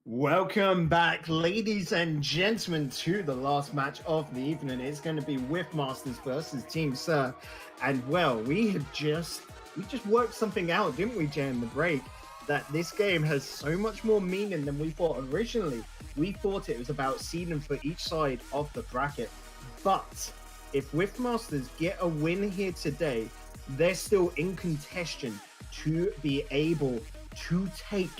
Welcome back, ladies and gentlemen, to the last match of the evening. It's going to be Whiffmasters versus Team Sir. And well, we just worked something out, didn't we, Jay, in the break? That this game has so much more meaning than we thought originally. We thought it was about seeding for each side of the bracket. But if Whiffmasters get a win here today, they're still in contention to be able to take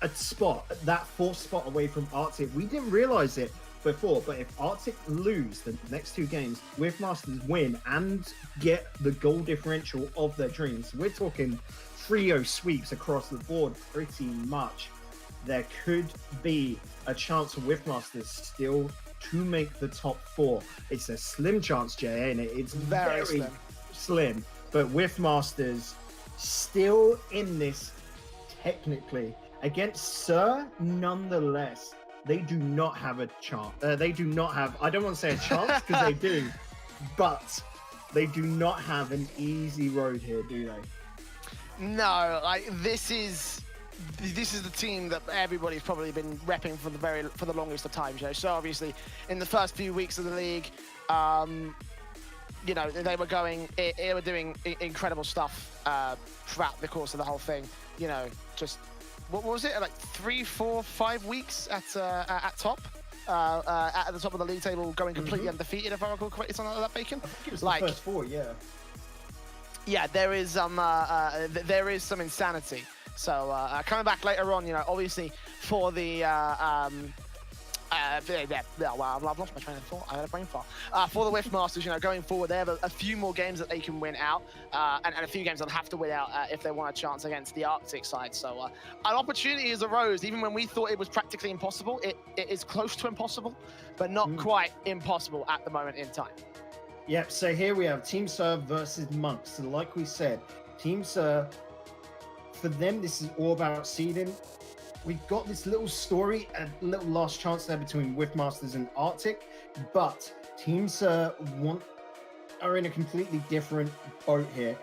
a spot, that fourth spot away from Arctic. We didn't realize it before, but if Arctic lose the next two games, Whiffmasters win and get the goal differential of their dreams. We're talking trio sweeps across the board pretty much. There could be a chance for Whiffmasters still to make the top four. It's a slim chance, Jay, ain't it? It's very slim. But Whiffmasters still in this technically. Against Sir, nonetheless, they do not have a chance. They do not have, I don't want to say a chance because they do, but they do not have an easy road here, do they? No, like this is the team that everybody's probably been repping for the longest of times. You know, so obviously in the first few weeks of the league, you know, they were doing incredible stuff throughout the course of the whole thing. You know, just. What was it, like 3, 4, 5 weeks at top? At the top of the league table, going completely undefeated, if I recall correctly, something like that, Bacon? I think it was like, the first 4, yeah. Yeah, there is some insanity. So coming back later on, you know, obviously for the well, I've lost my train of thought. I had a brain fart. For the Whiffmasters, you know, going forward, they have a few more games that they can win out, and a few games they'll have to win out if they want a chance against the Arctic side. So an opportunity has arose, even when we thought it was practically impossible. It is close to impossible, but not quite impossible at the moment in time. Yep, so here we have Team Sir versus Monks. So like we said, Team Sir, for them, this is all about seeding. We've got this little story, a little last chance there between Whiffmasters and Arctic, but Team Sir are in a completely different boat here.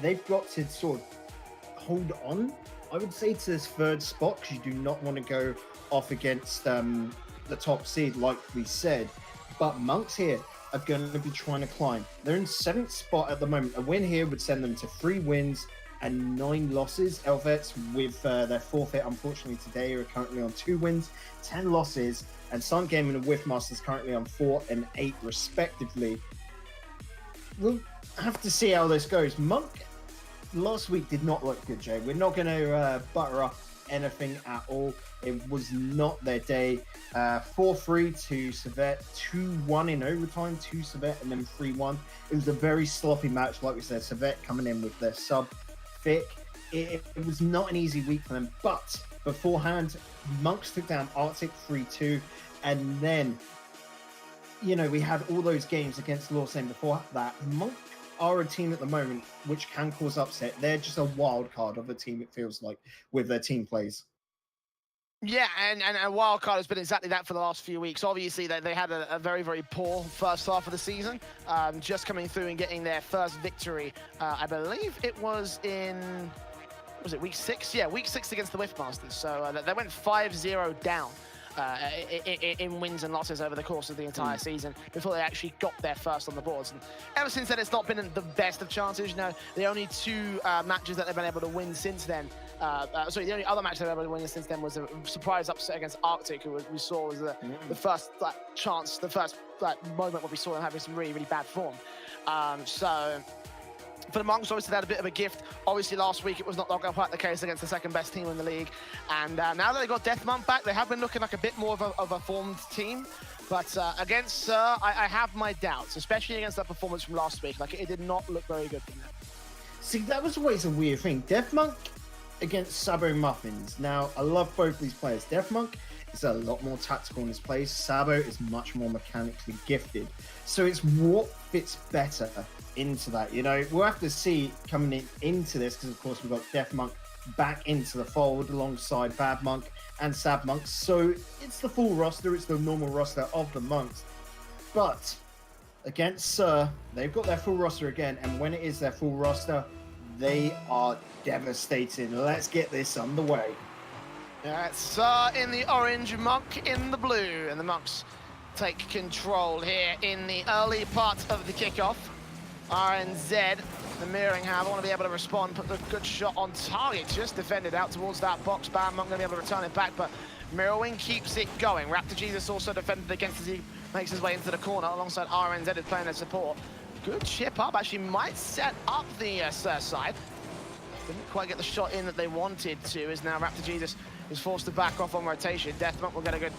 They've got to sort of hold on, I would say, to this third spot, because you do not want to go off against the top seed, like we said. But Monks here are going to be trying to climb. They're in 7th spot at the moment. A win here would send them to 3 wins and 9 losses. Helvets, with their forfeit, unfortunately, today are currently on 2 wins, 10 losses, and Sun Gaming and Whiffmasters currently on 4 and 8, respectively. We'll have to see how this goes. Monk last week did not look good, Jay. We're not going to butter up anything at all. It was not their day. 4-3 to Civet, 2-1 in overtime to Civet, and then 3-1. It was a very sloppy match, like we said. Civet coming in with their sub thick. It was not an easy week for them, but beforehand, Monks took down Arctic 3-2, and then, you know, we had all those games against Lawson before that. Monk are a team at the moment which can cause upset. They're just a wild card of a team, it feels like, with their team plays. Yeah, and a wild card has been exactly that for the last few weeks. Obviously, they had a very, very poor first half of the season, just coming through and getting their first victory. I believe it was week 6? Yeah, week 6 against the Whiffmasters. So they went 5-0 down in wins and losses over the course of the entire season before they actually got their first on the boards. And ever since then, it's not been the best of chances. You know, the only 2 matches that they've been able to win since then. Sorry, the only other match they've been able to win since then was a surprise upset against Arctic, who we saw was the first chance, the first moment where we saw them having some really, really bad form. So for the Monks, obviously, they had a bit of a gift. Obviously, last week, it was not quite the case against the second best team in the league. And now that they've got Deathmonk back, they have been looking like a bit more of a formed team. But against Sir, I have my doubts, especially against that performance from last week. Like, it did not look very good from them. See, that was always a weird thing. Deathmonk against Sabo Muffins. Now, I love both these players. Deathmonk is a lot more tactical in his plays. Sabo is much more mechanically gifted. So it's what fits better into that. You know, we'll have to see coming into this, because of course we've got Deathmonk back into the fold alongside Badmonk and Sabmonk. So it's the full roster, it's the normal roster of the Monks. But against Sir, they've got their full roster again, and when it is their full roster, they are devastating. Let's get this underway. Sir in the orange, Monk in the blue, and the Monks take control here in the early part of the kickoff. RNZ, the mirroring, however, want to be able to respond, put the good shot on target, just defended out towards that box. Bad Monk going to be able to return it back, but Mirrorwing keeps it going. Raptor Jesus also defended against as he makes his way into the corner alongside RNZ is playing their support. Good chip up, actually might set up the Sir side. Didn't quite get the shot in that they wanted to, as now Raptor Jesus is forced to back off on rotation. Deathmonk will get a good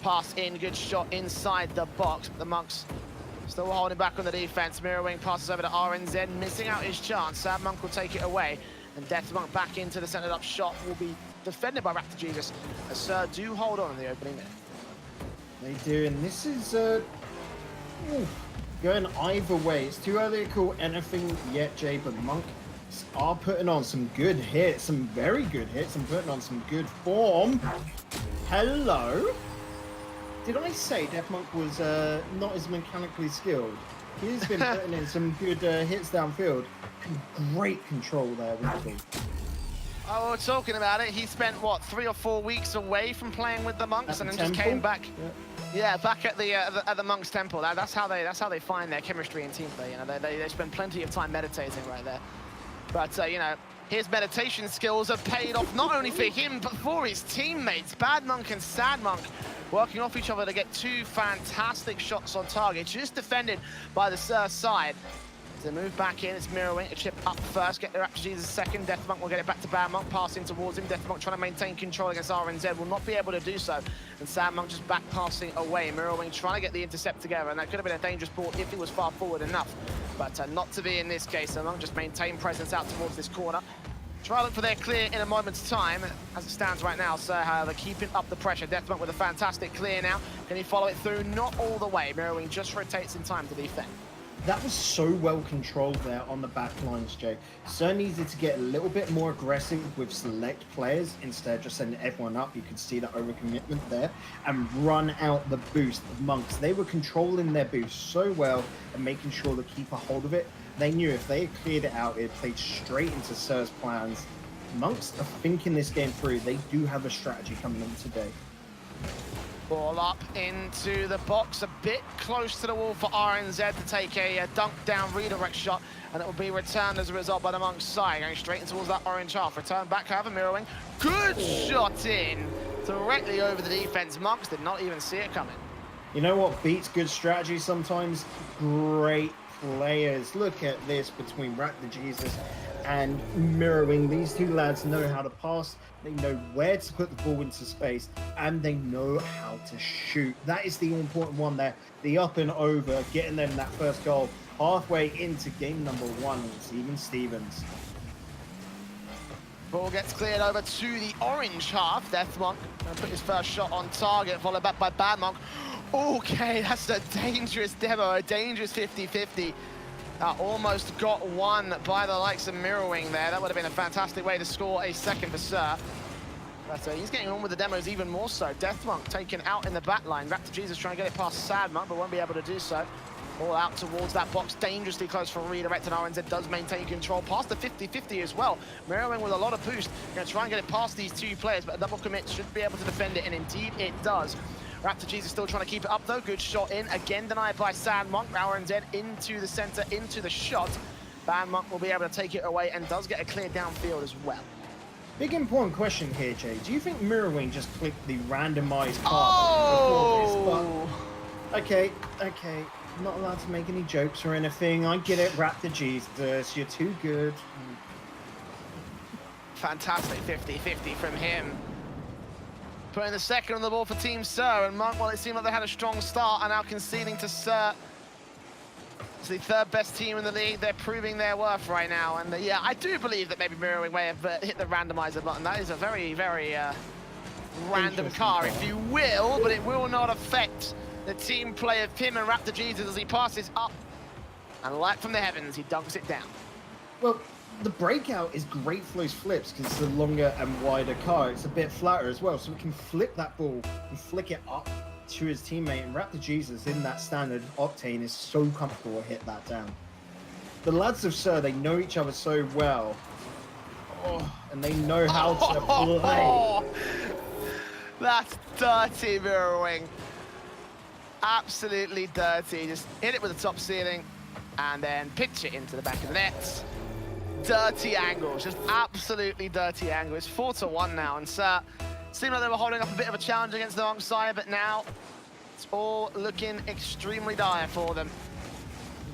pass in, good shot inside the box, but the Monks still holding back on the defense. Mirrorwing passes over to RNZ, missing out his chance. Sad Monk will take it away, and Deathmonk back into the centered up shot will be defended by Raptor Jesus, as Sir do hold on in the opening minute. They do, and this is going either way. It's too early to call anything yet, Jay, but Monk are putting on some good hits, some very good hits, and putting on some good form. Hello? Did I say Deathmonk was not as mechanically skilled? He's been putting in some good hits downfield. Great control there with the ball. Oh, we're talking about it. He spent, what, 3 or 4 weeks away from playing with the Monks, and then just came back. Yeah, back at the Monks Temple. That's how they find their chemistry and team play. You know, they spend plenty of time meditating right there. But you know, his meditation skills have paid off not only for him but for his teammates. Bad Monk and Sad Monk working off each other to get 2 fantastic shots on target, just defended by the Sir side. They move back in, it's Mirrorwing, a chip up first, get the Raptor Jesus second. Deathmonk will get it back to Bad Monk, passing towards him. Deathmonk trying to maintain control against RNZ, will not be able to do so. And Sad Monk just back passing away. Mirrorwing trying to get the intercept together, and that could have been a dangerous ball if he was far forward enough. But not to be in this case. So Monk just maintain presence out towards this corner. Try to look for their clear in a moment's time. As it stands right now, Sir, however, keeping up the pressure. Deathmonk with a fantastic clear now. Can he follow it through? Not all the way. Mirrorwing just rotates in time to defend. That was so well controlled there on the back lines, Jay. Sir needed to get a little bit more aggressive with select players instead of just sending everyone up. You could see the overcommitment there and run out the boost. The Monks, they were controlling their boost so well and making sure to keep a hold of it. They knew if they had cleared it out, it played straight into Sir's plans. Monks are thinking this game through. They do have a strategy coming in today. Ball up into the box, a bit close to the wall for RNZ to take a dunk down redirect shot, and it will be returned as a result by the Monks side, going straight in towards that orange half. Return back, however, Mirrorwing. Good shot in, directly over the defense. Monks did not even see it coming. You know what beats good strategy sometimes? Great players. Look at this between Raptor Jesus and Mirrorwing. These two lads know how to pass, they know where to put the ball into space, and they know how to shoot. That is the important one there. The up and over, getting them that first goal halfway into game number 1. It's even Stevens. Ball gets cleared over to the orange half. Deathmonk gonna put his first shot on target, followed back by Bad Monk. Okay, that's a dangerous demo, a dangerous 50-50. Almost got one by the likes of Mirrorwing there. That would have been a fantastic way to score a second for Sir. But he's getting on with the demos even more so. Deathmonk taken out in the back line. Raptor Jesus trying to get it past Sad Monk, but won't be able to do so. All out towards that box, dangerously close for redirect, and RNZ does maintain control past the 50-50 as well. Mirrorwing with a lot of boost. Going to try and get it past these 2 players, but a double commit should be able to defend it, and indeed it does. Raptor Jesus still trying to keep it up though. Good shot in, again denied by Sad Monk. RNZ into the center, into the shot. Bad Monk will be able to take it away and does get a clear downfield as well. Big important question here, Jay. Do you think Mirrorwing just clicked the randomized part? Oh! Okay. I'm not allowed to make any jokes or anything. I get it, Raptor Jesus. You're too good. Fantastic 50-50 from him. Putting the second on the ball for Team Sir, and Monk, well, it seemed like they had a strong start and now conceding to Sir. It's the 3rd best team in the league. They're proving their worth right now. And yeah, I do believe that maybe Mirrorwing may have hit the randomizer button. That is a very, very random car, if you will, but it will not affect the team play of him and Raptor Jesus as he passes up. And light from the heavens, he dunks it down. Well, the breakout is great for those flips because it's a longer and wider car. It's a bit flatter as well, so we can flip that ball and flick it up to his teammate. And Raptor Jesus in that standard octane is so comfortable to hit that down. The lads of Sir, they know each other so well. And they know how to play. That's dirty, Mirror Wing. Absolutely dirty. Just hit it with the top ceiling and then pitch it into the back of the net. Dirty angles, just absolutely dirty angle. It's 4-1 now, and seemed like they were holding up a bit of a challenge against the wrong side, but now it's all looking extremely dire for them.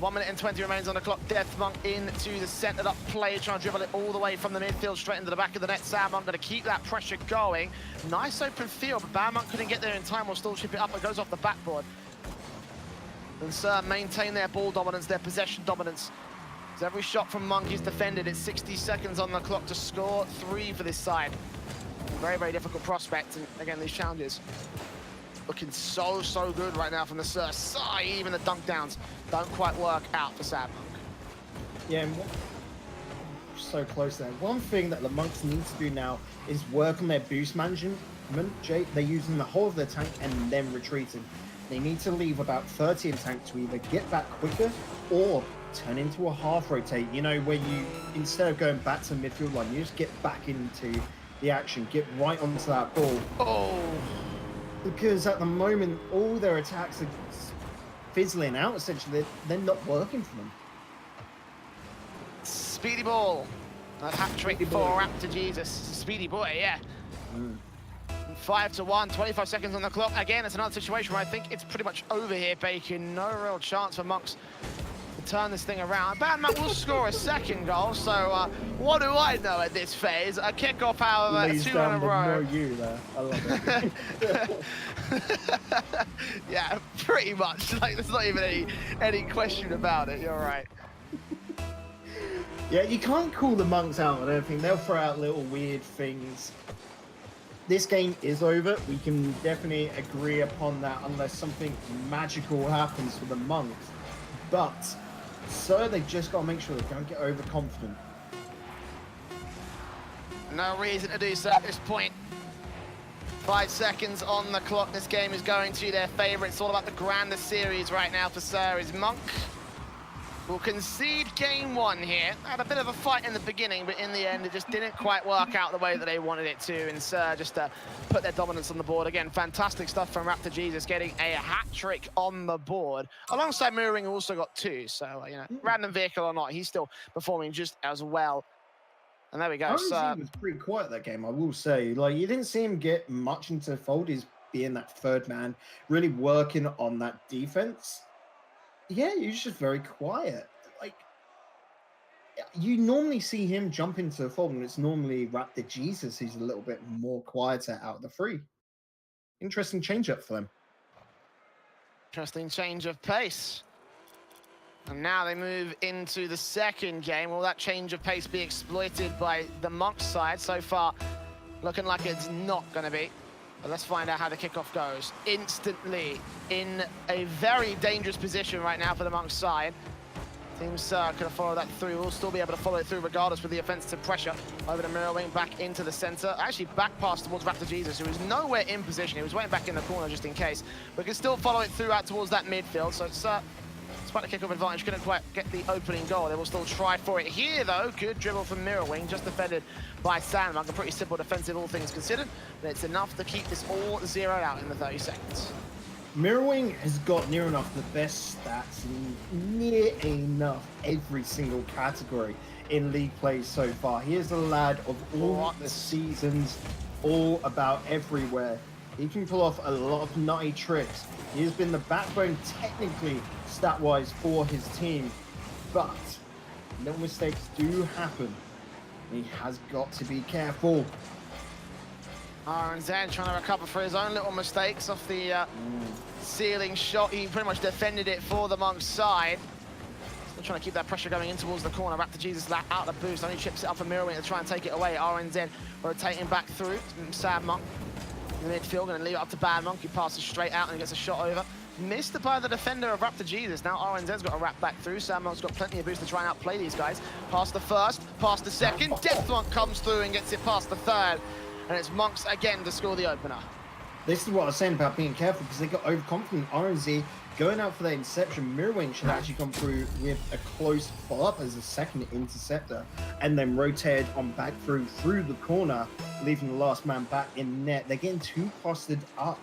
1 minute and 20 remains on the clock. Deathmonk into the centered up play, trying to dribble it all the way from the midfield straight into the back of the net. Sadmonk going to keep that pressure going. Nice open field, but Badmonk couldn't get there in time. Will still chip it up. It goes off the backboard. And maintain their ball dominance, their possession dominance. As every shot from Monk is defended. It's 60 seconds on the clock to score 3 for this side. Very, very difficult prospect. And again, these challenges looking so good right now from the side. Even the dunk downs don't quite work out for Sadmonk. Yeah, and so close there. One thing that the Monks need to do now is work on their boost management. Jay, they're using the whole of their tank and then retreating. They need to leave about 30 in tank to either get back quicker or turn into a half rotate. You know, where you, instead of going back to the midfield line, you just get back into the action, get right onto that ball. Oh! Because at the moment, all their attacks are fizzling out, essentially. They're not working for them. Speedy ball. A hat-trick for Raptor Jesus. Speedy boy, yeah. 5-1, 25 seconds on the clock. Again, it's another situation where I think it's pretty much over here, Bacon. No real chance for Monks to turn this thing around. Badman will score a second goal, so what do I know at this phase? A kickoff, however, 2 in a row. You there. I love it. Yeah, pretty much. Like, there's not even any question about it. You're right. Yeah, you can't call the Monks out, I don't think. They'll throw out little weird things. This game is over. We can definitely agree upon that unless something magical happens for the Monks. But, so they just got to make sure they don't get overconfident. No reason to do so at this point. 5 seconds on the clock. This game is going to their favour. It's all about the grander series right now for Sir. Is Monk will concede game 1 here. Had a bit of a fight in the beginning, but in the end, it just didn't quite work out the way that they wanted it to. And Sir just put their dominance on the board. Again, fantastic stuff from Raptor Jesus, getting a hat-trick on the board. Alongside Mirroring, who also got 2. So, you know, random vehicle or not, he's still performing just as well. And there we go. Sir was pretty quiet that game, I will say. Like, you didn't see him get much into fold. He's being that third man, really working on that defense. Yeah, he was just very quiet. Like, you normally see him jump into the fold, and it's normally Raptor Jesus who's a little bit more quieter out of the 3. Interesting change-up for them. Interesting change of pace. And now they move into the second game. Will that change of pace be exploited by the Monks side? So far, looking like it's not going to be. But let's find out how the kickoff goes. Instantly in a very dangerous position right now for the Monks side. Team Sir could have followed that through. We'll still be able to follow it through regardless with the offensive pressure. Over to Mirror Wing, back into the center. Actually back pass towards Raptor Jesus, who is nowhere in position. He was waiting back in the corner just in case. But can still follow it through out towards that midfield. So it's despite the kickoff advantage, couldn't quite get the opening goal. They will still try for it here, though. Good dribble from Mirror Wing, just defended by Sadmonk. A pretty simple defensive, all things considered. But it's enough to keep this all zeroed out in the 30 seconds. Mirror Wing has got near enough the best stats in near enough every single category in league play so far. He is a lad of all the seasons, all about everywhere. He can pull off a lot of nutty tricks. He has been the backbone technically, stat-wise, for his team. But little mistakes do happen. He has got to be careful. RNZ trying to recover for his own little mistakes off the ceiling shot. He pretty much defended it for the Monks side. Still trying to keep that pressure going in towards the corner. Raptor Jesus out the boost. Only chips it up for Mirror Wing to try and take it away. RNZ rotating back through. Sadmonk in the midfield, going to leave it up to Badmonk. He passes straight out and gets a shot over. Missed by the defender of Raptor Jesus. Now RNZ's got to wrap back through. Sadmonk's got plenty of boost to try and outplay these guys. Past the first, past the second. Deathmonk comes through and gets it past the third. And it's Monks again to score the opener. this is what I was saying about being careful, because they got overconfident. RNZ going out for that interception. Mirrorwing should actually come through with a close follow-up as a second interceptor, and then rotated on back through the corner, leaving the last man back in net. They're getting too costed up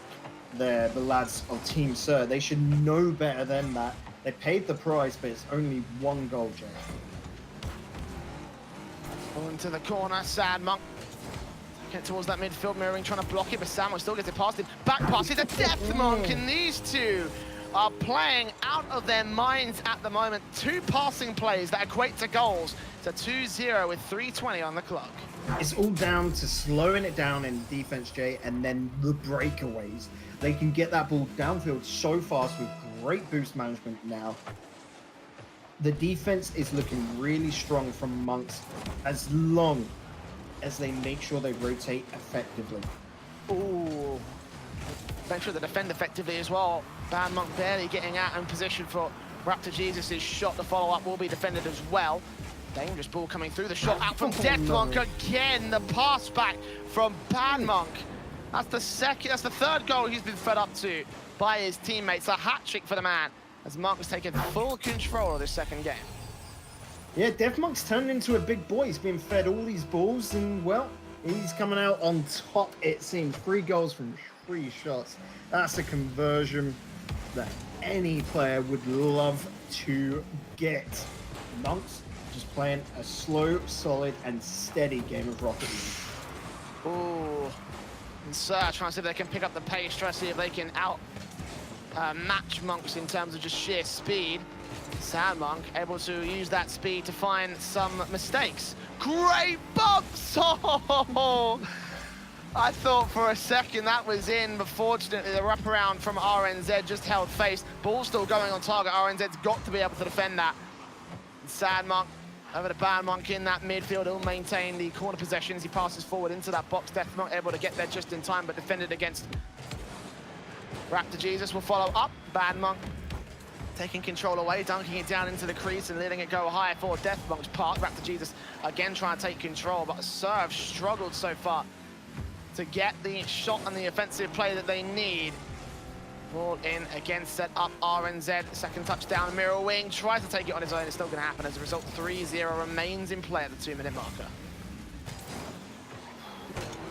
there, the lads of Team Sir. They should know better than that. They paid the price, but it's only one goal, Jay. Into the corner, Sad Monk. Get towards that midfield, Mirroring trying to block it, but Samuel still gets it past him. Back pass, it's a Death Monk, and these two are playing out of their minds at the moment. Two passing plays that equate to goals. It's a 2-0 with 3:20 on the clock. It's all down to slowing it down in defense, Jay, and then the breakaways. They can get that ball downfield so fast with great boost management now. The defense is looking really strong from Monks as long as they make sure they rotate effectively. Ooh. Make sure they defend effectively as well. Bad Monk barely getting out in position for Raptor Jesus' shot. The follow-up will be defended as well. Dangerous ball coming through. The shot out from Death Monk again. The pass back from Bad Monk. That's the third goal he's been fed up to by his teammates. A hat-trick for the man, as Monk's taken full control of this second game. Yeah, Death Monk's turned into a big boy. He's been fed all these balls, and, well, he's coming out on top, it seems. 3 goals from 3 shots. That's a conversion that any player would love to get. Monks just playing a slow, solid, and steady game of Rocket League. Ooh. And Sir trying to see if they can pick up the pace, try to see if they can match Monks in terms of just sheer speed. Sad Monk able to use that speed to find some mistakes. Great bumps! Oh! I thought for a second that was in, but fortunately the wraparound from RNZ just held face. Ball still going on target. RNZ's got to be able to defend that. And Sad Monk over to Bad Monk in that midfield. He'll maintain the corner possessions. He passes forward into that box. Death Monk able to get there just in time, but defended against Raptor Jesus. Will follow up. Bad Monk taking control away, dunking it down into the crease and letting it go high for Death Monk's part. Raptor Jesus again trying to take control, but Serve struggled so far to get the shot and the offensive play that they need. Ball in again, set up RNZ. Second touchdown, Mirror Wing tries to take it on his own. It's still going to happen. As a result, 3-0 remains in play at the 2-minute marker.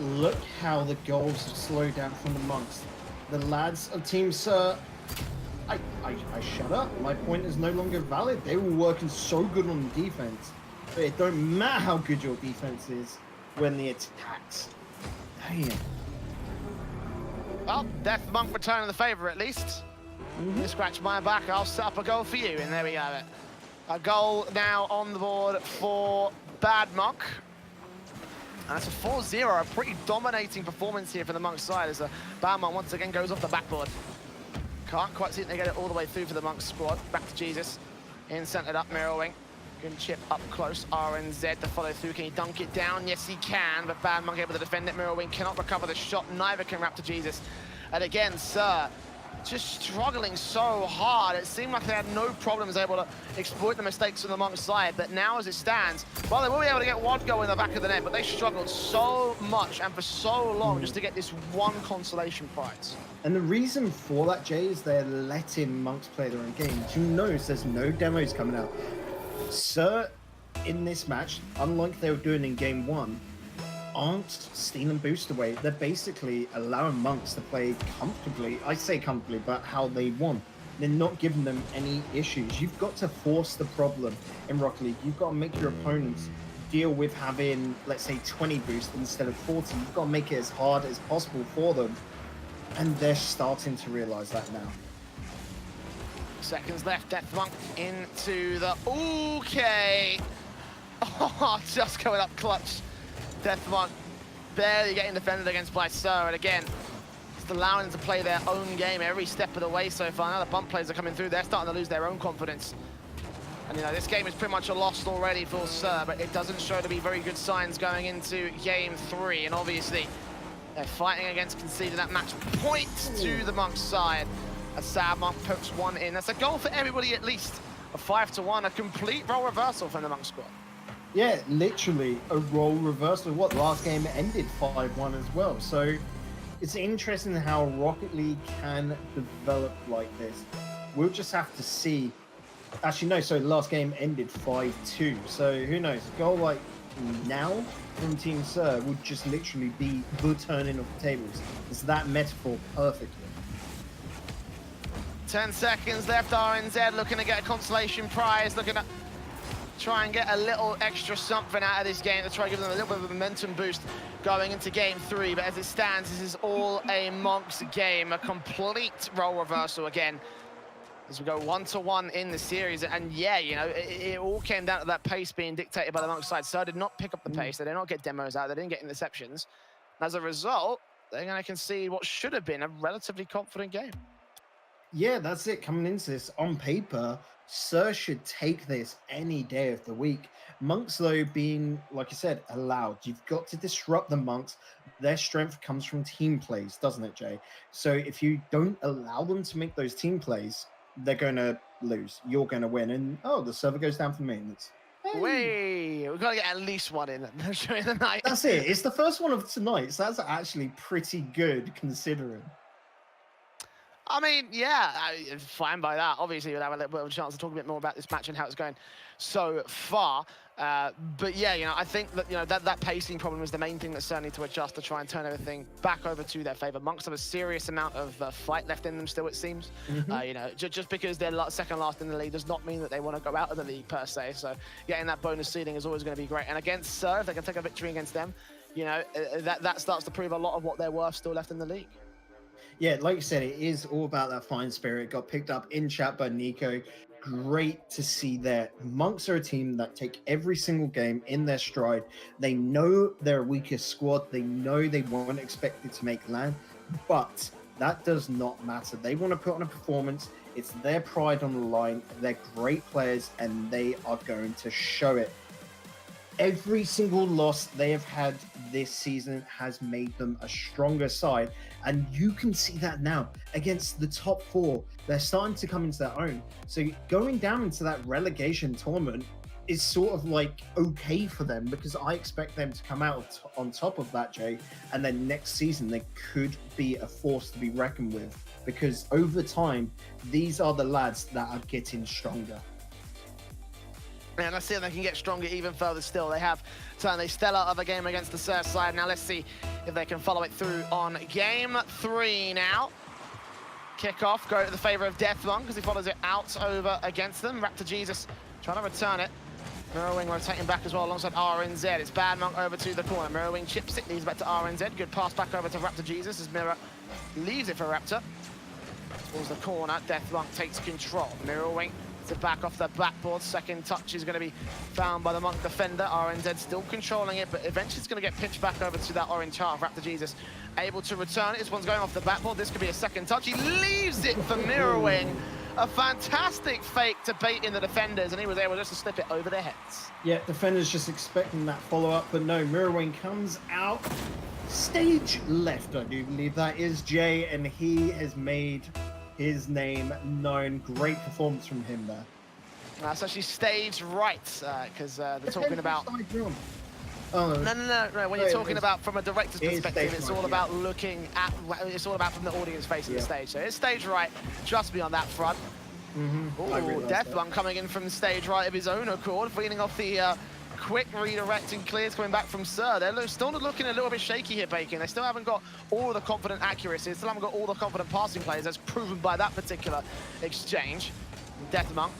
Look how the goals have slowed down from the Monks. The lads of Team Sir, I shut up. My point is no longer valid. They were working so good on the defense, but it don't matter how good your defense is when the attacks. Damn. Well, Death Monk returning the favour at least. You scratch my back, I'll set up a goal for you, and there we have it. A goal now on the board for Bad Monk. And it's a 4-0, a pretty dominating performance here for the Monk side as Bad Monk once again goes off the backboard. Can't quite see if they get it all the way through for the Monk squad. Back to Jesus, in centered up, Mirrorwing. Good chip up close, RNZ to follow through. Can he dunk it down? Yes, he can, but Bad Monk able to defend it. Mirrorwing cannot recover the shot, neither can Raptor Jesus. And again, Sir, just struggling so hard. It seemed like they had no problems able to exploit the mistakes on the Monk side, but now as it stands, well, they will be able to get one goal in the back of the net, but they struggled so much and for so long just to get this one consolation prize. And the reason for that, Jay, is they're letting Monks play their own game. You notice there's no demos coming out. Sir, in this match, unlike they were doing in game 1, aren't stealing boost away. They're basically allowing Monks to play comfortably. I say comfortably, but how they want. They're not giving them any issues. You've got to force the problem in Rocket League. You've got to make your opponents deal with having, let's say, 20 boost instead of 40. You've got to make it as hard as possible for them. And they're starting to realize that now. Seconds left, Death Monk into the... Okay! Oh, just going up clutch. Death Monk barely getting defended against by Sir, and again, just allowing them to play their own game every step of the way so far. Now the bump plays are coming through, they're starting to lose their own confidence. And you know, this game is pretty much a loss already for Sir, but it doesn't show to be very good signs going into game 3, and obviously, they're fighting against conceding that match point to the Monk side. As Sad Monk pokes one in. That's a goal for everybody at least. A 5-1, a complete role reversal from the Monk squad. Yeah, literally a role reversal. What, last game ended 5-1 as well. So it's interesting how Rocket League can develop like this. We'll just have to see. Actually, no. So the last game ended 5-2. So who knows? A goal like now from Team Sir would just literally be the turning of the tables. It's that metaphor perfectly. 10 seconds left. RNZ looking to get a consolation prize, looking to try and get a little extra something out of this game to try and give them a little bit of a momentum boost going into game 3. But as it stands, this is all a Monks game, a complete role reversal again as we go 1-1 in the series. And yeah, you know, it all came down to that pace being dictated by the Monks side. So did not pick up the pace. They did not get demos out. They didn't get interceptions. As a result, they're going to concede what should have been a relatively confident game. Yeah, that's it. Coming into this, on paper, Sir should take this any day of the week. Monks, though, being, like I said, allowed. You've got to disrupt the Monks. Their strength comes from team plays, doesn't it, Jay? So if you don't allow them to make those team plays, they're going to lose. You're going to win. And, oh, the server goes down for maintenance. Hey. Wait, we've got to get at least one in during the night. That's it. It's the first one of tonight, so that's actually pretty good considering. I mean, yeah, fine by that. Obviously, we'll have a little bit of a chance to talk a bit more about this match and how it's going so far. But yeah, you know, I think that, you know, that pacing problem is the main thing that Sir need to adjust to try and turn everything back over to their favor. Monks have a serious amount of fight left in them still, it seems. You know, just because they're second last in the league does not mean that they want to go out of the league per se. So getting that bonus seeding is always going to be great. And against Sir, if they can take a victory against them, you know, that starts to prove a lot of what they're worth still left in the league. Yeah, like you said, it is all about that fine spirit. Got picked up in chat by Nico. Great to see that. Monks are a team that take every single game in their stride. They know their weakest squad. They know they weren't expected to make land, but that does not matter. They want to put on a performance. It's their pride on the line. They're great players, and they are going to show it. Every single loss they have had this season has made them a stronger side. And you can see that now against the top 4. They're starting to come into their own. So going down into that relegation tournament is sort of like okay for them, because I expect them to come out on top of that, Jay. And then next season, they could be a force to be reckoned with, because over time, these are the lads that are getting stronger. And let's see if they can get stronger even further still. They have turned a stellar other game against the Sir side. Now let's see if they can follow it through on game 3 now. Kickoff, go to the favor of Deathlung because he follows it out over against them. Raptor Jesus trying to return it. Mirrorwing rotating back as well alongside RNZ. It's Bad Monk over to the corner. Mirrorwing chips it, leaves back to RNZ. Good pass back over to Raptor Jesus as Mirror leaves it for Raptor. Towards the corner, Deathlung takes control. Mirrorwing to back off the backboard. Second touch is going to be found by the Monk defender. RNZ still controlling it, but eventually it's going to get pitched back over to that orange half. Raptor Jesus able to return it. This one's going off the backboard. This could be a second touch. He leaves it for Mirrorwing. A fantastic fake to bait in the defenders, and he was able just to slip it over their heads. Yeah, defenders just expecting that follow-up, but no, Mirrorwing comes out. Stage left, I do believe that is Jay, and he has made his name known. Great performance from him there. That's actually stage right, because they're talking about... Oh, no. When you're talking about from a director's perspective, it's all about looking at... It's all about from the audience facing the stage. So it's stage right, just be on that front. Deathlung coming in from stage right of his own accord, feeding off the quick redirect and clears coming back from Sir. They're still looking a little bit shaky here, Bacon. They still haven't got all the confident accuracy. They still haven't got all the confident passing players, as proven by that particular exchange. Deathmonk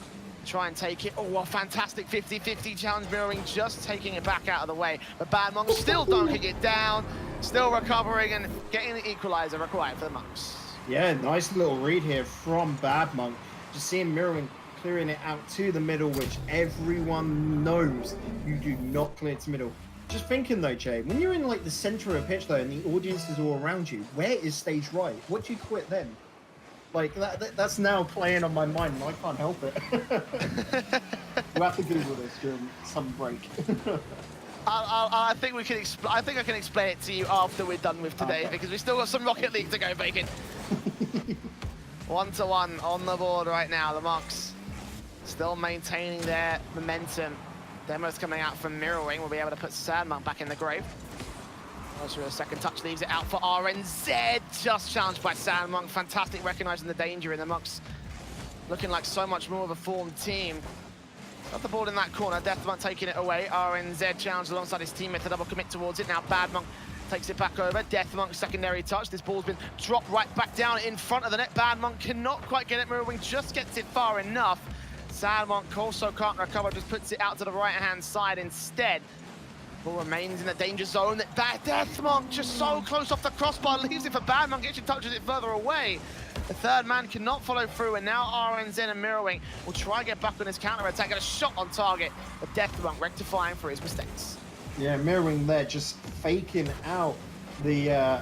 try and take it. Oh, a fantastic 50-50 challenge. Mirroring just taking it back out of the way. But Bad Monk still dunking it down, still recovering and getting the equalizer required for the Monks. Yeah, nice little read here from Bad Monk. Just seeing Mirroring clearing it out to the middle, which everyone knows you do not clear to middle. Just thinking though, Jay, when you're in like the center of the pitch though, and the audience is all around you, where is stage right? What do you quit then? Like that's now playing on my mind, and I can't help it. We'll have to Google this during some break. I think we can. I think I can explain it to you after we're done with today, because we still got some Rocket League to go, Bacon. 1-1 on the board right now. The Monks still maintaining their momentum. Demos coming out from Mirrorwing will be able to put Sadmonk back in the grave. Also, a second touch leaves it out for RNZ. Just challenged by Sandmonk. Fantastic recognizing the danger in the Monks. Looking like so much more of a formed team. Got the ball in that corner. Deathmonk taking it away. RNZ challenged alongside his teammate to double commit towards it. Now Badmonk takes it back over. Deathmonk secondary touch. This ball's been dropped right back down in front of the net. Badmonk cannot quite get it moving. Just gets it far enough. Sandmonk also can't recover. Just puts it out to the right-hand side instead. Ball remains in the danger zone. Deathmonk just so close off the crossbar, leaves it for Badmonk, actually touches it further away. The third man cannot follow through, and now RNZ and Mirrorwing will try and get back on his counter-attack, and a shot on target, but Deathmonk rectifying for his mistakes. Yeah, Mirrorwing there just faking out the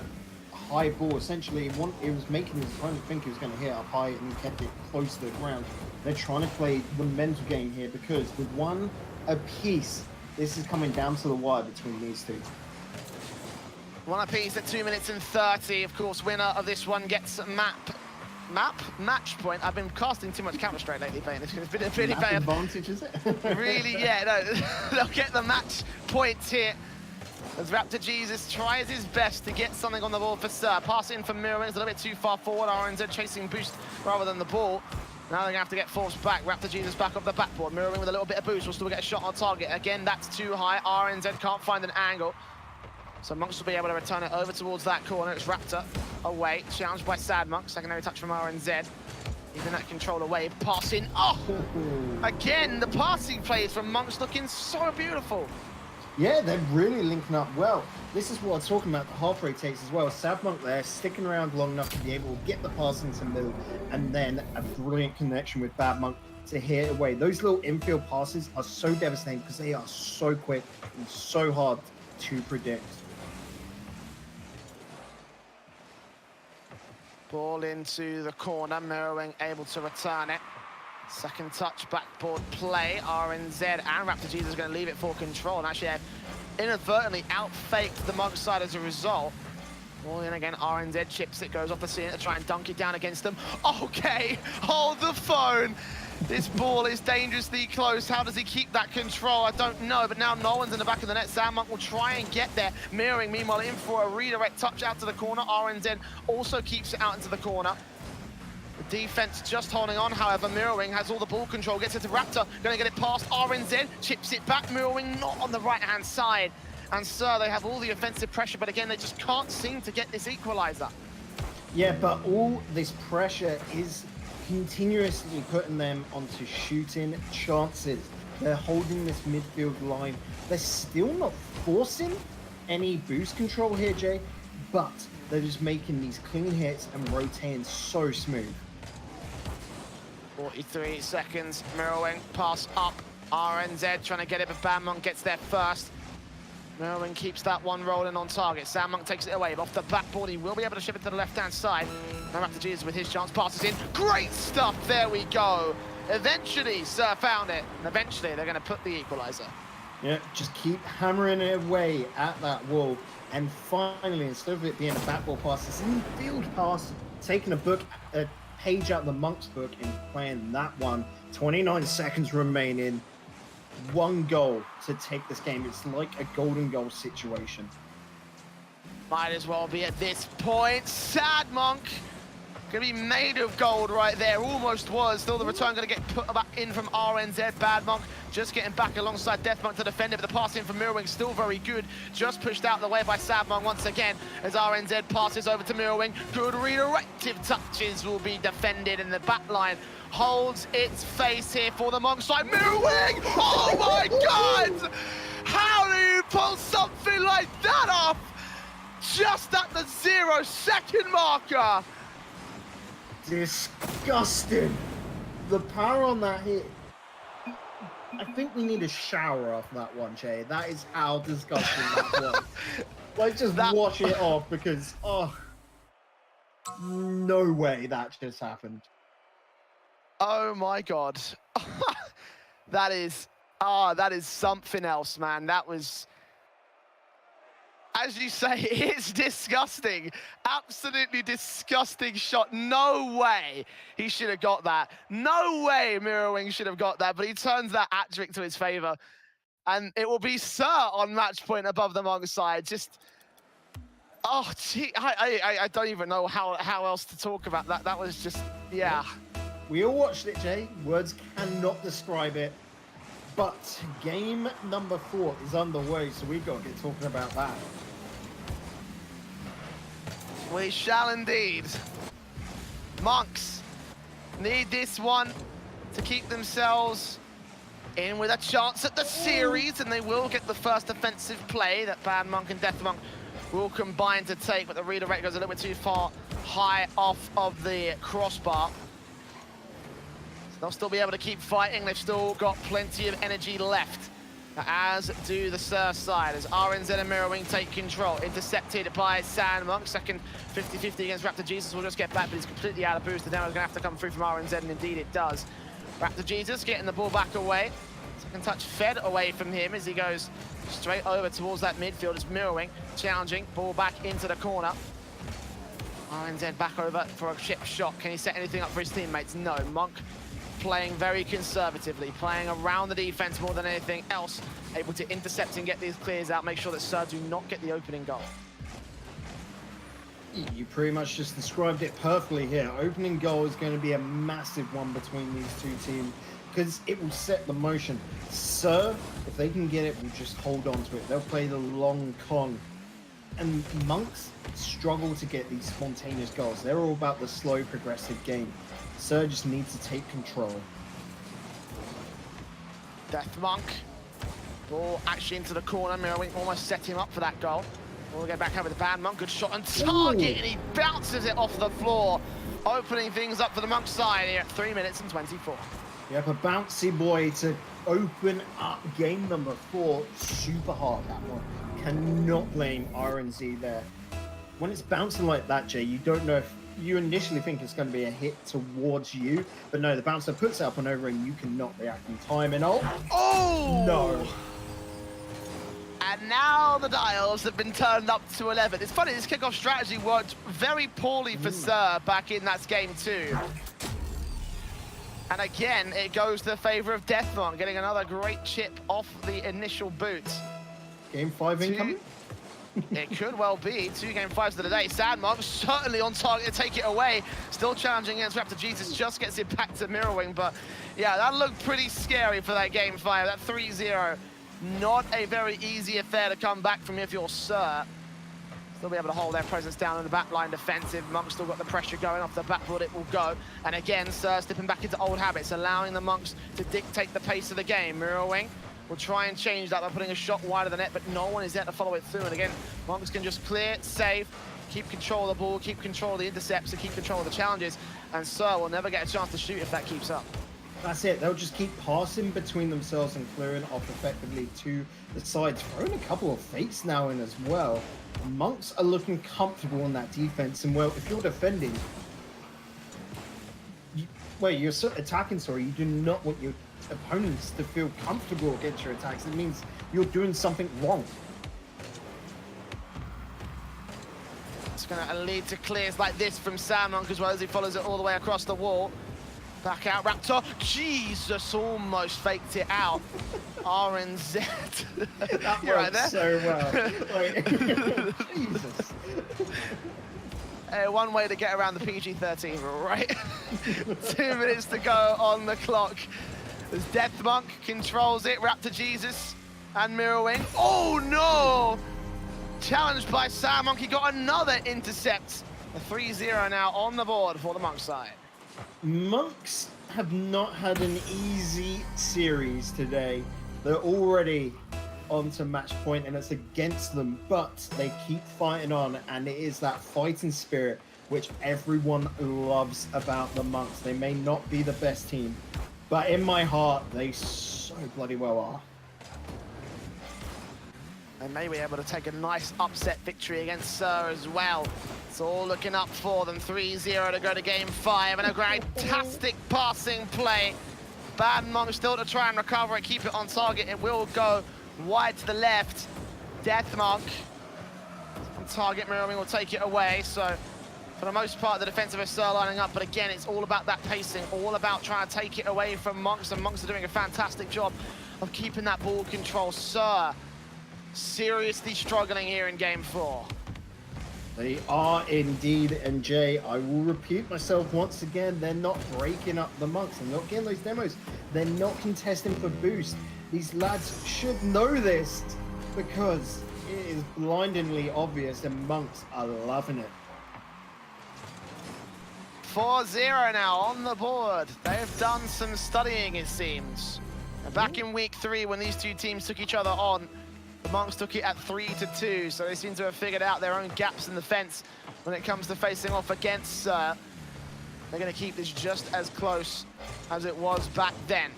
high ball. Essentially, it was making his opponent think he was going to hit up high, and he kept it close to the ground. They're trying to play the mental game here, because with one apiece, this is coming down to the wire between these two. One apiece at 2 minutes and 30. Of course, winner of this one gets match point. I've been casting too much Counter-Strike lately, Bane. It's been a pretty bad advantage, is it? Really, yeah, no, they'll get the match points here. As Raptor Jesus tries his best to get something on the ball for Sir. Pass in for Mirrorwing, it's a little bit too far forward. RNZ chasing boost rather than the ball. Now they're going to have to get forced back. Raptor Jesus back off the backboard. Mirrorwing with a little bit of boost. Will still get a shot on target. Again, that's too high. RNZ can't find an angle. So Monks will be able to return it over towards that corner. It's Raptor away. Challenged by Sadmonk. Secondary touch from RNZ. Even that control away. Passing. Oh! Again, the passing plays from Monks looking so beautiful. Yeah, they're really linking up well. This is what I was talking about, the half rate takes as well. Sadmonk there, sticking around long enough to be able to get the pass into the middle, and then a brilliant connection with Badmonk to hit it away. Those little infield passes are so devastating because they are so quick and so hard to predict. Ball into the corner, Mirrorwing able to return it. Second touch, backboard play. RNZ and Raptor Jesus are going to leave it for control, and actually have inadvertently out-faked the Monk side as a result. Ball in again, RNZ chips it, goes off the ceiling to try and dunk it down against them. Okay, hold the phone. This ball is dangerously close. How does he keep that control? I don't know, but now no one's in the back of the net. Sandmonk will try and get there. Mirroring, meanwhile, in for a redirect touch out to the corner. RNZ also keeps it out into the corner. The defense just holding on, however, Mirrorwing has all the ball control, gets it to Raptor, gonna get it past RNZ, chips it back, Mirrorwing not on the right-hand side. And Sir, they have all the offensive pressure, but again, they just can't seem to get this equalizer. Yeah, but all this pressure is continuously putting them onto shooting chances. They're holding this midfield line. They're still not forcing any boost control here, Jay, but they're just making these clean hits and rotating so smooth. 43 seconds, Mirrorwing, pass up. RNZ trying to get it, but Badmonk gets there first. Mirrorwing keeps that one rolling on target. Sandmonk takes it away, but off the backboard, he will be able to ship it to the left-hand side. Now Raptor Jesus with his chance, passes in. Great stuff, there we go. Eventually, Sir found it, and eventually they're going to put the equalizer. Yeah, just keep hammering it away at that wall. And finally, instead of it being a backball pass, it's an infield pass, taking a page out of the Monks book and playing that one. 29 seconds remaining. One goal to take this game. It's like a golden goal situation. Might as well be at this point. Sadmonk gonna be made of gold right there. Almost was. Still the return gonna get put back in from RNZ. Badmonk just getting back alongside Deathmonk to defend it, but the pass in from Mirrorwing still very good. Just pushed out the way by Sadmonk once again as RNZ passes over to Mirrorwing. Good redirective touches will be defended, and the back line holds its face here for the Monk side. Mirrorwing! Oh my God! How do you pull something like that off? Just at the 0-second marker. Disgusting. The power on that hit. I think we need a shower off that one, Jay. That is how disgusting that was. Like, just wash it off, because, oh, no way that just happened. Oh my God. that is something else, man. That was, as you say, it's disgusting. Absolutely disgusting shot. No way he should have got that. No way Mirrorwing should have got that, but he turns that hat-trick to his favor. And it will be Sir on match point above the Monk side. Just Oh, gee, I don't even know how else to talk about that. That was just, yeah. We all watched it, Jay. Words cannot describe it. But game number 4 is underway, so we've got to get talking about that. We shall indeed. Monks need this one to keep themselves in with a chance at the series, and they will get the first offensive play that Bad Monk and Death Monk will combine to take, but the redirect goes a little bit too far high off of the crossbar. So they'll still be able to keep fighting. They've still got plenty of energy left, as do the Sir side, as RNZ and Mirrorwing take control. Intercepted by Sand Monk. Second 50-50 against Raptor Jesus will just get back, but he's completely out of boost. The damage is going to have to come through from RNZ, and indeed it does. Raptor Jesus getting the ball back away. Second touch fed away from him as he goes straight over towards that midfield. As Mirrorwing challenging, ball back into the corner. RNZ back over for a chip shot. Can he set anything up for his teammates? No. Monk playing very conservatively, playing around the defense more than anything else, able to intercept and get these clears out, make sure that Sir do not get the opening goal. You pretty much just described it perfectly here. Opening goal is going to be a massive one between these two teams because it will set the motion. Sir, if they can get it, will just hold on to it. They'll play the long con. And Monks struggle to get these spontaneous goals. They're all about the slow, progressive game. Sir just needs to take control. Death Monk, ball actually into the corner. Mirrorwing almost set him up for that goal. We'll get back over the Bad Monk. Good shot on target, and he bounces it off the floor, opening things up for the Monk side here at 3 minutes and 24. Yep, a bouncy boy to open up game number 4. Super hard, that one. Cannot blame RNZ there. When it's bouncing like that, Jay, you don't know if you initially think it's going to be a hit towards you, but no, the bouncer puts it up and over, and you cannot react in time. And oh no! And now the dials have been turned up to 11. It's funny, this kickoff strategy worked very poorly for Sir back in that game too. And again, it goes to the favor of Deathmonk, getting another great chip off the initial boot. Game 5 incoming? It could well be 2 game 5s of the day. Sandmonk certainly on target to take it away. Still challenging against Raptor Jesus, just gets it back to Mirrorwing. But yeah, that looked pretty scary for that game 5. That 3-0, not a very easy affair to come back from if you're Sir. Still be able to hold their presence down in the backline defensive. Monks still got the pressure going off the backboard, it will go. And again, Sir slipping back into old habits, allowing the Monks to dictate the pace of the game. Mirrorwing will try and change that by putting a shot wide of the net, but no one is there to follow it through. And again, Monks can just clear, save, keep control of the ball, keep control of the intercepts, and keep control of the challenges. And Sir will never get a chance to shoot if that keeps up. That's it. They'll just keep passing between themselves and clearing off effectively to the sides. Throwing a couple of fakes now in as well. Monks are looking comfortable in that defense. And well, if you're defending, you're attacking, sorry, you do not want your opponents to feel comfortable against your attacks. It means you're doing something wrong. It's going to lead to clears like this from Sandmonk as well as he follows it all the way across the wall. Back out, Raptor. Jesus, almost faked it out. RNZ. That You're right there. So well. Jesus. One way to get around the PG-13 rule, right? 2 minutes to go on the clock. As Deathmonk controls it, Raptor Jesus and Mirrorwing. Oh no! Challenged by Sandmonk, he got another intercept. A 3-0 now on the board for the Monk side. Monks have not had an easy series today. They're already on to match point and it's against them, but they keep fighting on, and it is that fighting spirit which everyone loves about the Monks. They may not be the best team, but in my heart, they so bloody well are. They may be able to take a nice upset victory against Sir as well. It's all looking up for them. 3-0 to go to game 5, and a fantastic passing play. Bad Monk still to try and recover it, keep it on target. It will go wide to the left. Deathmonk on target. Mirrorwing will take it away. So for the most part, the defensive is Sir lining up, but again, it's all about that pacing, all about trying to take it away from Monks, and Monks are doing a fantastic job of keeping that ball control. Sir seriously struggling here in game 4. They are indeed, and Jay, I will repeat myself once again, they're not breaking up the monks. They're not getting those demos. They're not contesting for boost. These lads should know this because it is blindingly obvious and monks are loving it. 4-0 now on the board. They've done some studying, it seems. And back in week 3, when these two teams took each other on, the monks took it at 3-2, so they seem to have figured out their own gaps in the fence when it comes to facing off against They're going to keep this just as close as it was back then.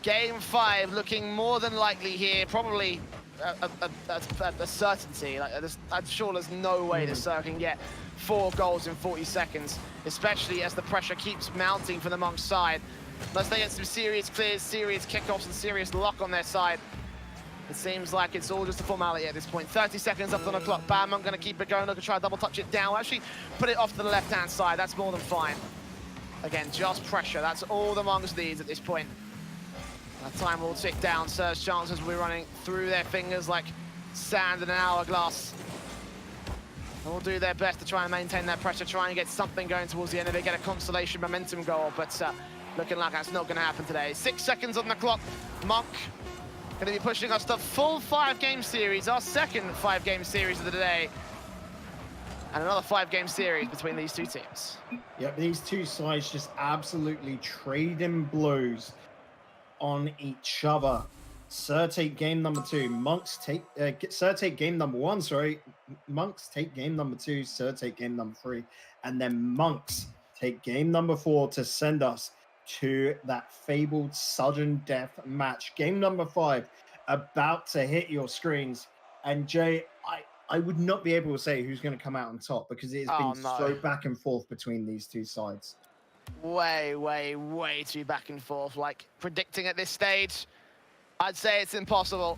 Game 5 looking more than likely here, probably a certainty. Like, I'm sure there's no way that Sir can get 4 goals in 40 seconds, especially as the pressure keeps mounting from the monks' side. Unless they get some serious clears, serious kickoffs, and serious luck on their side, it seems like it's all just a formality at this point. 30 seconds up on the clock. Bad Monk going to keep it going. Look to try to double touch it down. Actually, put it off to the left-hand side. That's more than fine. Again, just pressure. That's all the monks needs at this point. Time will tick down. Sir's chances will be running through their fingers like sand in an hourglass. They'll do their best to try and maintain their pressure, try and get something going towards the end of it, get a consolation momentum goal, but looking like that's not going to happen today. 6 seconds on the clock. Monk going to be pushing us to full 5-game series, our second 5-game series of the day. And another 5-game series between these two teams. Yep, these two sides just absolutely trading blows on each other. Sir take game number 2. Monks take Sir take game number 1. Sorry, monks take game number 2. Sir take game number 3, and then monks take game number 4 to send us to that fabled sudden death match. Game number 5 about to hit your screens. And Jay, I would not be able to say who's going to come out on top because it has been so back and forth between these two sides. Way too back and forth. Like, predicting at this stage, I'd say it's impossible.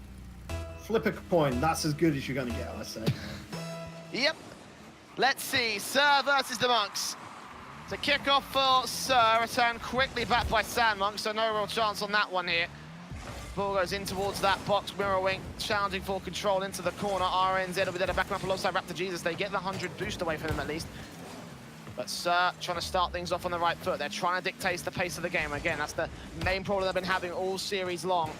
Flip a coin. That's as good as you're going to get, I say. Yep. Let's see. Sir versus the monks. It's a kick-off for Sir. Return quickly back by Sandmonk, so no real chance on that one here. Ball goes in towards that box. Mirror Wing challenging for control into the corner. RNZ will be there to back him up alongside Raptor Jesus. They get the 100 boost away from them at least. But Sir trying to start things off on the right foot. They're trying to dictate the pace of the game. Again, that's the main problem they've been having all series long.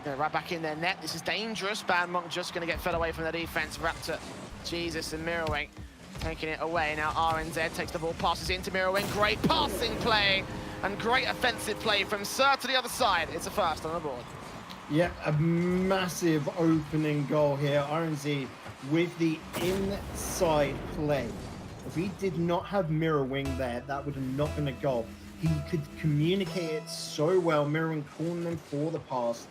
Yeah, right back in their net. This is dangerous. Bad Monk just going to get fed away from the defense. Raptor, Jesus, and Mirror Wing taking it away. Now RNZ takes the ball, passes into Mirror Wing. Great passing play and great offensive play from Sir to the other side. It's a first on the board. Yeah, a massive opening goal here. RNZ with the inside play. If he did not have Mirror Wing there, that would have not been a goal. He could communicate it so well. Mirror Wing calling them for the pass.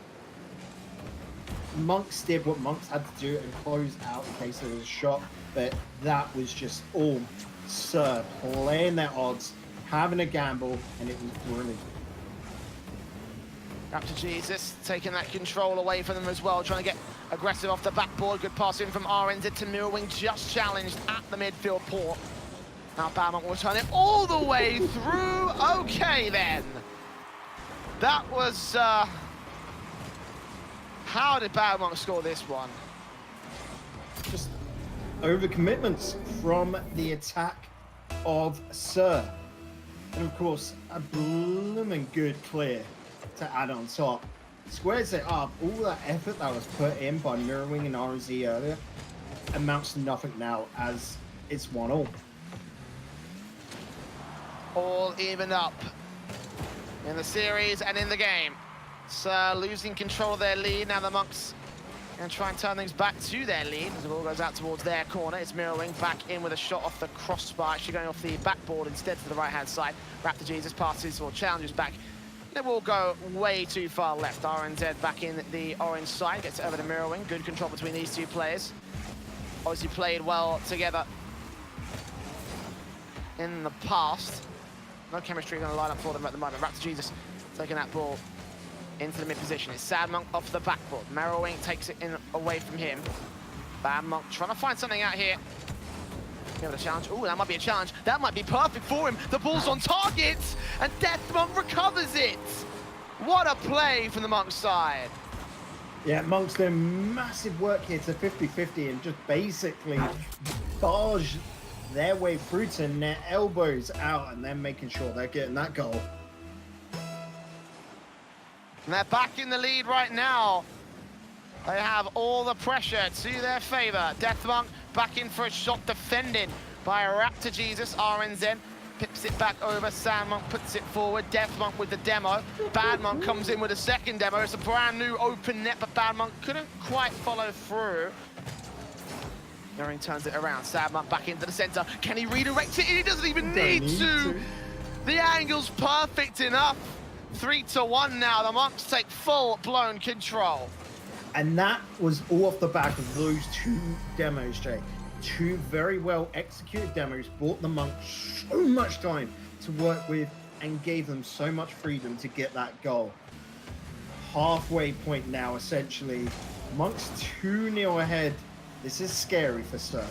Monks did what Monks had to do and close out in case there was a shot, but that was just all Sir playing their odds, having a gamble, and it was brilliant. Raptor Jesus taking that control away from them as well, trying to get aggressive off the backboard. Good pass in from RNZ to Mirror Wing, just challenged at the midfield port. Now Baumann will turn it all the way through. Okay then. That was... How did Baumann score this one? Just overcommitments from the attack of Sir. And of course, a blooming good clear to add on top. Squares it up. All that effort that was put in by Mirror Wing and RZ earlier amounts to nothing now as it's 1-1. All even up in the series and in the game. Sir losing control of their lead. Now the Monks going to try and turn things back to their lead as the ball goes out towards their corner. It's Mirror Wing back in with a shot off the crossbar, actually going off the backboard instead to the right-hand side. Raptor Jesus passes or challenges back. It will go way too far left. RNZ back in the orange side, gets it over to Mirror Wing. Good control between these two players. Obviously played well together in the past. No chemistry going to line up for them at the moment. Raptor Jesus taking that ball into the mid position. It's Sad Monk off the backboard. Mirror Wing takes it in away from him. Bad Monk trying to find something out here. Give it a challenge. Oh, that might be a challenge. That might be perfect for him. The ball's on target, and Death Monk recovers it. What a play from the Monk side. Yeah, Monk's doing massive work here to 50-50 and just basically barge their way through to net, elbows out, and then making sure they're getting that goal. And they're back in the lead right now. They have all the pressure to their favor. Deathmonk back in for a shot, defended by Raptor Jesus. RNZ pips it back over. Sandmonk puts it forward. Deathmonk with the demo. Badmonk comes in with a second demo. It's a brand new open net, but Badmonk couldn't quite follow through. Yoring turns it around. Sadmonk back into the center. Can he redirect it? He doesn't even need to. The angle's perfect enough. 3-1 now. The Monks take full-blown control. And that was all off the back of those two demos, Jay. Two very well executed demos bought the Monks so much time to work with and gave them so much freedom to get that goal. Halfway point now, essentially. Monks 2-0 ahead. This is scary for Sir.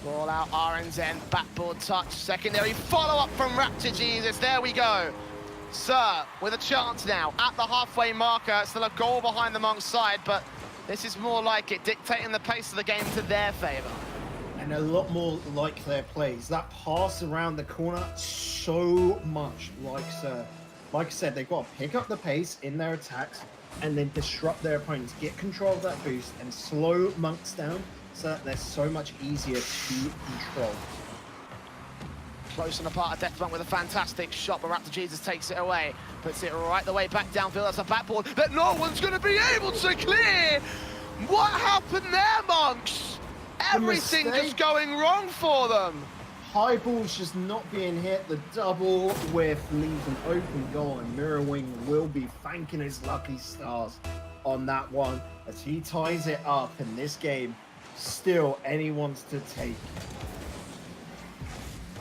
Ball out, RNZ, backboard touch, secondary follow-up from Raptor Jesus. There we go. Sir with a chance now at the halfway marker. Still a goal behind the Monks side, but this is more like it, dictating the pace of the game to their favor. And a lot more like their plays. That pass around the corner, so much like Sir. Like I said, they've got to pick up the pace in their attacks and then disrupt their opponents, get control of that boost and slow Monks down so that they're so much easier to control. Close and apart, Deathmonk with a fantastic shot, but Raptor Jesus takes it away. Puts it right the way back downfield. That's a backboard that no one's going to be able to clear. What happened there, Monks? Everything just going wrong for them. High ball's just not being hit. The double whiff leaves an open goal, and Mirrorwing will be thanking his lucky stars on that one as he ties it up in this game. Still anyone's to take.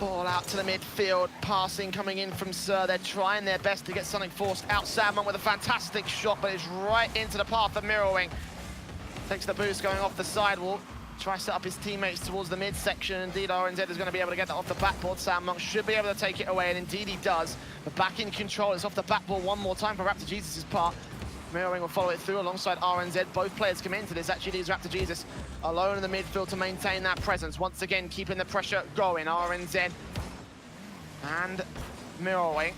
Ball out to the midfield, passing coming in from Sir. They're trying their best to get something forced out. Sadmonk with a fantastic shot, but it's right into the path of Mirrorwing. Takes the boost going off the sidewalk. Tries to set up his teammates towards the midsection. Indeed, RNZ is going to be able to get that off the backboard. Sadmonk should be able to take it away, and indeed he does. But back in control, it's off the backboard one more time for Raptor Jesus' part. Mirrorwing will follow it through alongside RNZ. Both players come into this. Actually leaves Raptor Jesus alone in the midfield to maintain that presence. Once again, keeping the pressure going. RNZ and Mirrorwing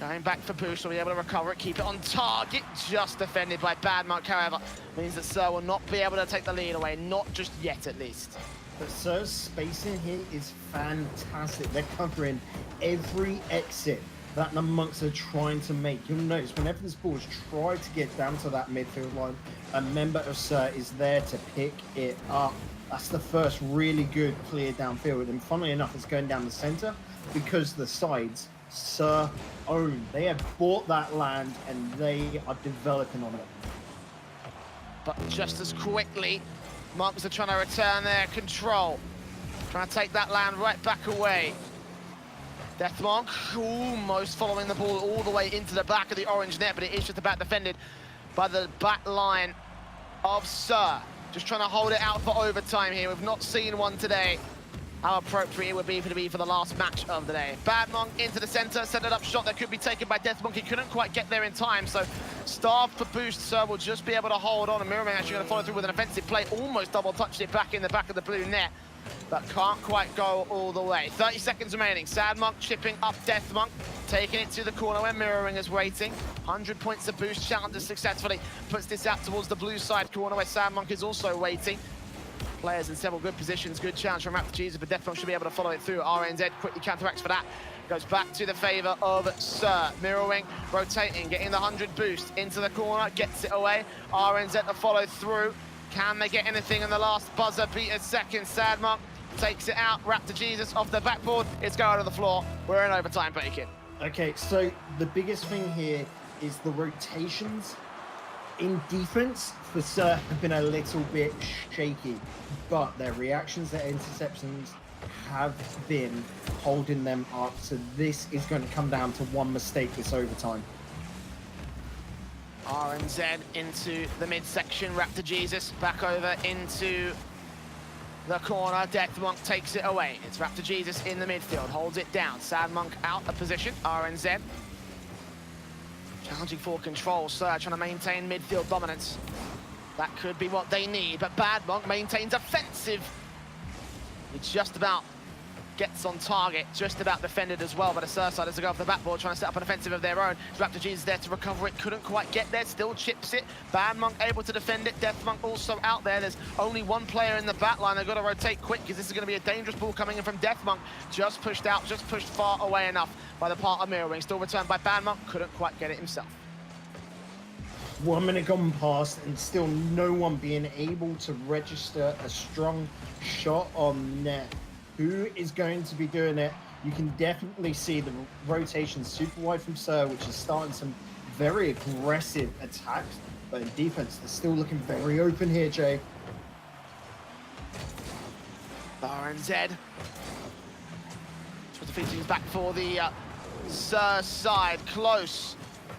going back for boost. Will be able to recover it, keep it on target. Just defended by Badmonk, however. Means that Sir will not be able to take the lead away. Not just yet, at least. But Sir's spacing here is fantastic. They're covering every exit that the Monks are trying to make. You'll notice whenever this ball is tried to get down to that midfield line, a member of Sir is there to pick it up. That's the first really good clear downfield. And funnily enough, it's going down the center because the sides Sir own. They have bought that land and they are developing on it. But just as quickly, Monks are trying to return their control. Trying to take that land right back away. Deathmonk almost following the ball all the way into the back of the orange net, but it is just about defended by the back line of Sir. Just trying to hold it out for overtime here. We've not seen one today. How appropriate it would be for the last match of the day. Badmonk into the center, set it up shot that could be taken by Deathmonk. He couldn't quite get there in time, so starved for boost. Sir will just be able to hold on, and Mirrorwing actually going to follow through with an offensive play. Almost double touched it back in the back of the blue net, but can't quite go all the way. 30 seconds remaining. Sadmonk chipping up Deathmonk, taking it to the corner where Mirrorwing is waiting. 100 points of boost, challenges successfully. Puts this out towards the blue side corner where Sadmonk is also waiting. Players in several good positions. Good challenge from Raptor Jesus, but Deathmonk should be able to follow it through. RNZ quickly counteracts for that. Goes back to the favor of Sir. Mirrorwing rotating, getting the 100 boost into the corner, gets it away. RNZ to follow through. Can they get anything in the last buzzer beater second? Sadmonk takes it out. Raptor Jesus off the backboard. It's going to the floor. We're in overtime, Bacon. Okay, so the biggest thing here is the rotations in defense for Sir have been a little bit shaky, but their reactions, their interceptions have been holding them up. So this is going to come down to one mistake this overtime. RNZ into the midsection. Raptor Jesus back over into the corner. Deathmonk takes it away. It's Raptor Jesus in the midfield, holds it down. Sadmonk out of position. RNZ Challenging for control, Sir trying to maintain midfield dominance. That could be what they need, but Bad Monk maintains offensive. He just about gets on target, just about defended as well, but a Sir side has to go off the backboard, trying to set up an offensive of their own. Raptor G's there to recover it, couldn't quite get there, still chips it. Bad Monk able to defend it, Death Monk also out there. There's only one player in the back line. They've got to rotate quick because this is going to be a dangerous ball coming in from Death Monk. Just pushed out, just pushed far away enough by the part of Mirroring. Still returned by Bad Monk, couldn't quite get it himself. 1 minute gone past and still no one being able to register a strong shot on net. Who is going to be doing it? You can definitely see the rotation super wide from Sir, which is starting some very aggressive attacks, but in defense, they're still looking very open here, Jay. RNZ. The defeating is back for the Sir side, close.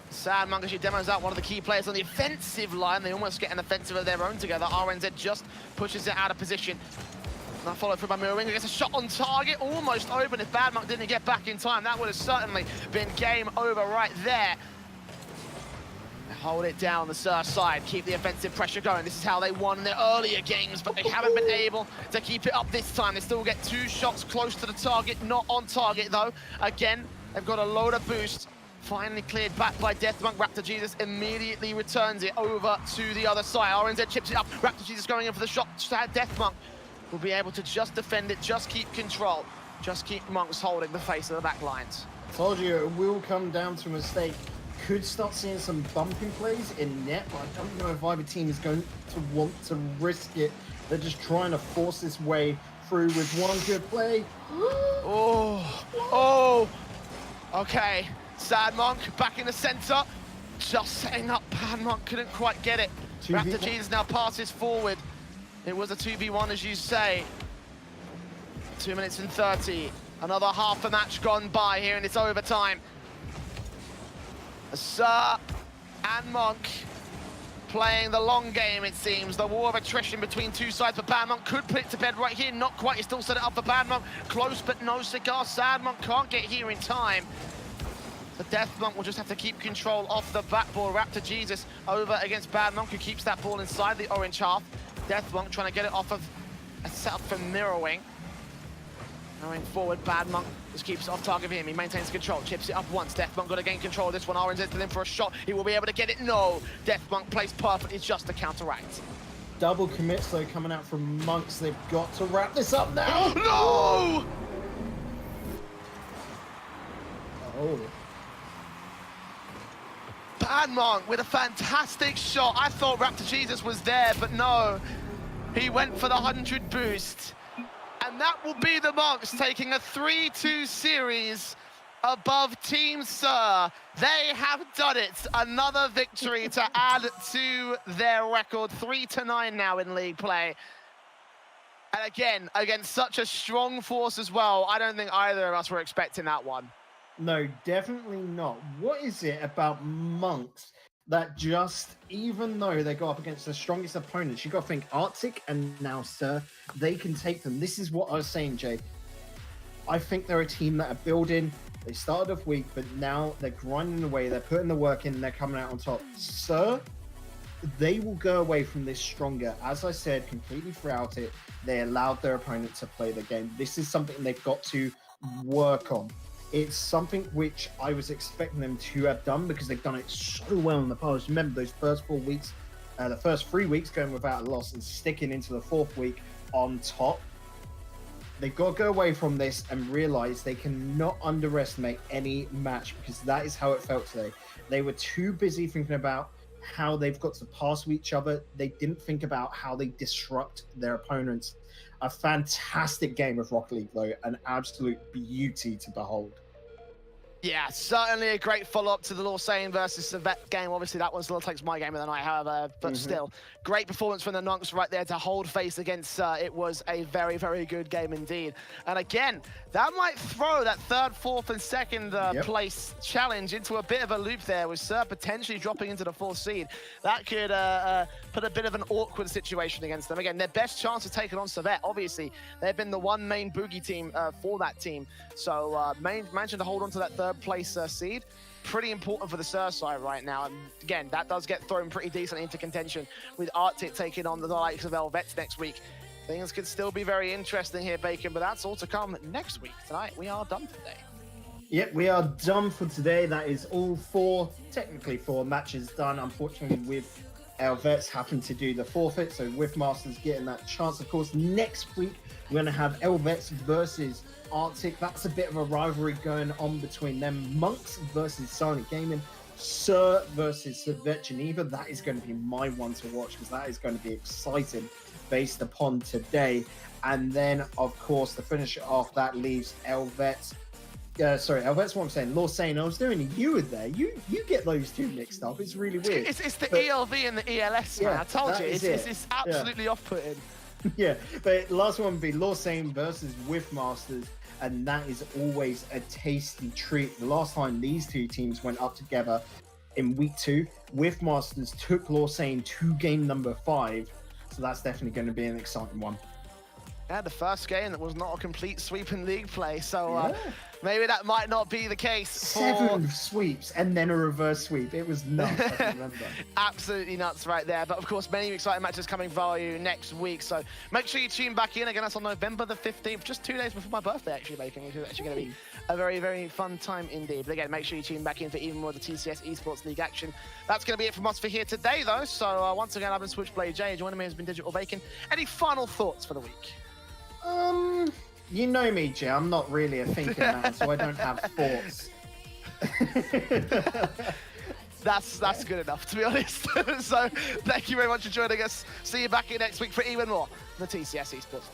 Sad Monk actually demos out one of the key players on the offensive line. They almost get an offensive of their own together. RNZ just pushes it out of position. Now followed through by Mirroring, gets a shot on target, almost open. If Bad Monk didn't get back in time, that would have certainly been game over right there. They hold it down the Sir side, keep the offensive pressure going. This is how they won in their earlier games, but they haven't been able to keep it up this time. They still get 2 shots close to the target, not on target though. Again, they've got a load of boost. Finally cleared back by Death Monk. Raptor Jesus immediately returns it over to the other side. RNZ chips it up. Raptor Jesus going in for the shot. Death Monk will be able to just defend it, just keep control, just keep Monks holding the face of the back lines. Told you it will come down to a mistake. Could start seeing some bumping plays in net, but I don't know if either team is going to want to risk it. They're just trying to force this way through with one good play. Okay. Sad Monk back in the center, just setting up. Bad Monk couldn't quite get it. Raptor Jesus now passes forward. It was a 2v1, as you say. 2 minutes and 30. Another half a match gone by here, and it's overtime. Sir and Monk playing the long game, it seems. The war of attrition between two sides, but Bad Monk could put it to bed right here. Not quite, he still set it up for Bad Monk. Close, but no cigar. Sad Monk can't get here in time. The Death Monk will just have to keep control off the backboard. Raptor Jesus over against Bad Monk, who keeps that ball inside the orange half. Death Monk trying to get it off of a setup for Mirroring. Going forward, Bad Monk just keeps it off target for him. He maintains control, chips it up once. Death Monk got to gain control of this one. RNZ to him for a shot. He will be able to get it. No! Death Monk plays perfectly just to counteract. Double commits though coming out from Monks. They've got to wrap this up now. No! Oh. Bad Monk with a fantastic shot. I thought Raptor Jesus was there, but no. He went for the 100 boost. And that will be the Monks taking a 3-2 series above Team Sir. They have done it. Another victory to add to their record. 3-9 now in league play. And again, against such a strong force as well, I don't think either of us were expecting that one. No, definitely not. What is it about Monks that just, even though they go up against the strongest opponents, you got to think Arctic and now Sir, they can take them. This is what I was saying, Jay. I think they're a team that are building. They started off weak, but now they're grinding away. They're putting the work in and they're coming out on top. Sir, they will go away from this stronger. As I said, completely throughout it, they allowed their opponent to play the game. This is something they've got to work on. It's something which I was expecting them to have done because they've done it so well in the past. Remember those first 4 weeks, the first 3 weeks going without a loss and sticking into the 4th week on top. They've got to go away from this and realize they cannot underestimate any match because that is how it felt today. They were too busy thinking about how they've got to pass each other. They didn't think about how they disrupt their opponents. A fantastic game of Rocket League, though. An absolute beauty to behold. Yeah, certainly a great follow-up to the Lausanne versus Servette game. Obviously, that one still takes my game of the night, however, but still, great performance from the Nunks right there to hold face against it was a very, very good game indeed. And again, that might throw that 3rd, 4th, and 2nd place challenge into a bit of a loop there, with Sir potentially dropping into the 4th seed. That could put a bit of an awkward situation against them. Again, their best chance of taking on Servette, obviously, they've been the one main boogie team for that team. So managing to hold on to that 3rd place seed. Pretty important for the Sur side right now. And again, that does get thrown pretty decently into contention with Arctic taking on the likes of Helvets next week. Things could still be very interesting here, Bacon, but that's all to come next week. Tonight, we are done for today. Yep, we are done for today. That is all technically four matches done. Unfortunately, with Helvets having to do the forfeit, so with Masters getting that chance. Of course, next week, we're going to have Helvets versus Arctic. That's a bit of a rivalry going on between them. Monks versus Silent Gaming. Sur versus Servet Geneva. That is going to be my one to watch because that is going to be exciting based upon today. And then, of course, to finish it off, that leaves Helvets. Helvets, what I'm saying. Lausanne, I was doing a U with there. You get those two mixed up. It's really weird. It's the ELV and the ELS, man. I told you. It's absolutely off-putting. Yeah, but last one would be Lausanne versus With Masters, and that is always a tasty treat. The last time these two teams went up together in week 2, With Masters took Lausanne to game number 5, so that's definitely going to be an exciting one. Yeah, the first game that was not a complete sweep in league play, so maybe that might not be the case. 7 sweeps and then a reverse sweep. It was nuts, I can remember. Absolutely nuts right there. But of course, many exciting matches coming for you next week. So make sure you tune back in. Again, that's on November the 15th, just 2 days before my birthday, actually, Bacon. It's actually going to be a very, very fun time indeed. But again, make sure you tune back in for even more of the TCS eSports League action. That's going to be it from us for here today, though. So once again, I've been Switchblade Jay. Joining me has been Digital Bacon. Any final thoughts for the week? You know me, Jay. I'm not really a thinking man, so I don't have thoughts. That's good enough, to be honest. So thank you very much for joining us. See you back here next week for even more the TCS eSports.